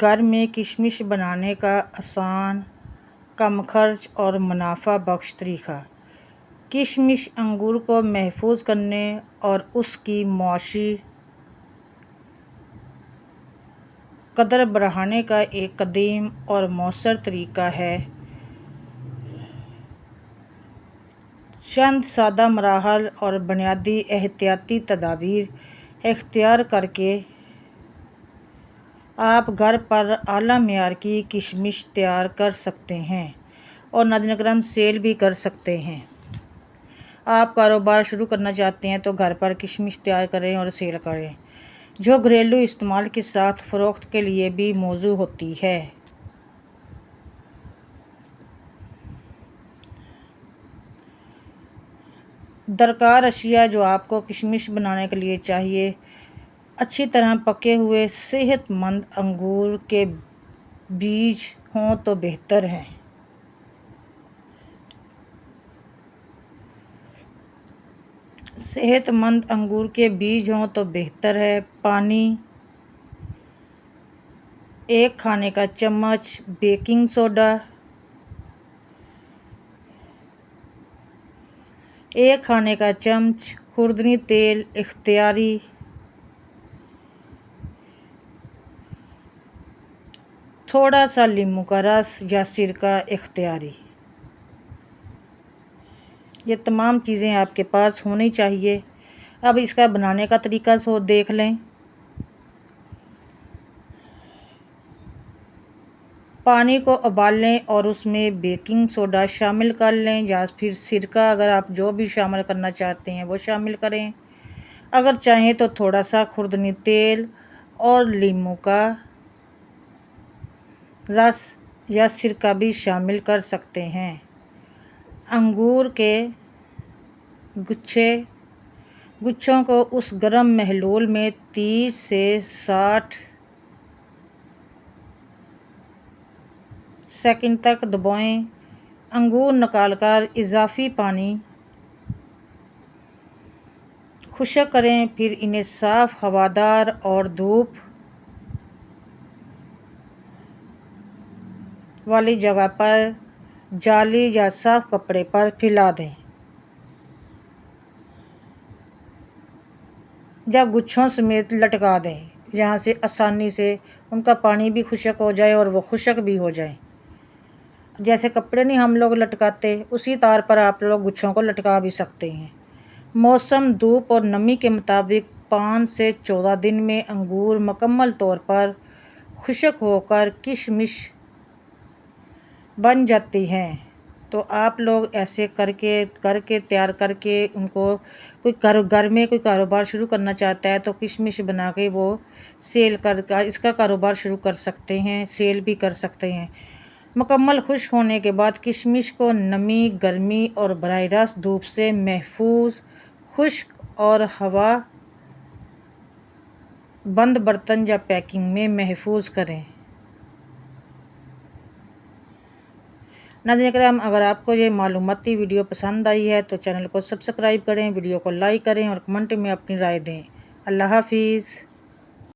घर में किशमिश बनाने का आसान, कम खर्च और मुनाफा बख्श तरीका। किशमिश अंगूर को महफूज करने और उसकी मौशी कदर बढ़ाने का एक कदीम और मौसर तरीका है। चंद सादा मराहल और बुनियादी एहतियाती तदाबीर इख्तियार करके आप घर पर आला मेयार की किशमिश तैयार कर सकते हैं और नजरकरम सेल भी कर सकते हैं। आप कारोबार शुरू करना चाहते हैं तो घर पर किशमिश तैयार करें और सेल करें, जो घरेलू इस्तेमाल के साथ फ़रोख्त के लिए भी मौजू होती है। दरकार अशिया जो आपको किशमिश बनाने के लिए चाहिए: अच्छी तरह पके हुए सेहतमंद अंगूर के बीज हों तो बेहतर है। सेहतमंद अंगूर के बीज हों तो बेहतर है। पानी, 1 खाने का चम्मच बेकिंग सोडा, 1 खाने का चम्मच खुर्दनी तेल इख्तियारी, थोड़ा सा नींबू का रस या सिरका इख्तियारी। ये तमाम चीज़ें आपके पास होनी चाहिए। अब इसका बनाने का तरीका देख लें। पानी को उबाल लें और उसमें बेकिंग सोडा शामिल कर लें या फिर सिरका, अगर आप जो भी शामिल करना चाहते हैं वो शामिल करें। अगर चाहें तो थोड़ा सा खुर्दनी तेल और नींबू का रस या सिरका भी शामिल कर सकते हैं। अंगूर के गुच्छों को उस गर्म महलूल में 30 से 60 सेकंड तक दबाएं। अंगूर निकालकर इजाफी पानी खुश्क करें, फिर इन्हें साफ़, हवादार और धूप वाली जगह पर जाली या साफ कपड़े पर फैला दें। या गुच्छों समेत लटका दें, जहाँ से आसानी से उनका पानी भी खुश्क हो जाए और वो खुश्क भी हो जाए। जैसे कपड़े नहीं हम लोग लटकाते, उसी तार पर आप लोग गुच्छों को लटका भी सकते हैं। मौसम, धूप और नमी के मुताबिक 5 से 14 दिन में अंगूर मुकम्मल तौर पर खुश्क होकर किशमिश बन जाती हैं। तो आप लोग ऐसे करके तैयार करके उनको, कोई घर में कोई कारोबार शुरू करना चाहता है तो किशमिश बना के वो सेल कर इसका कारोबार शुरू कर सकते हैं, सेल भी कर सकते हैं। मुकम्मल खुश्क होने के बाद किशमिश को नमी, गर्मी और बराह रास्त धूप से महफूज, खुश्क और हवा बंद बर्तन या पैकिंग में महफूज करें। नाज़रीन करम, अगर आपको ये मालूमाती वीडियो पसंद आई है तो चैनल को सब्सक्राइब करें, वीडियो को लाइक करें और कमेंट में अपनी राय दें। अल्लाह हाफिज़।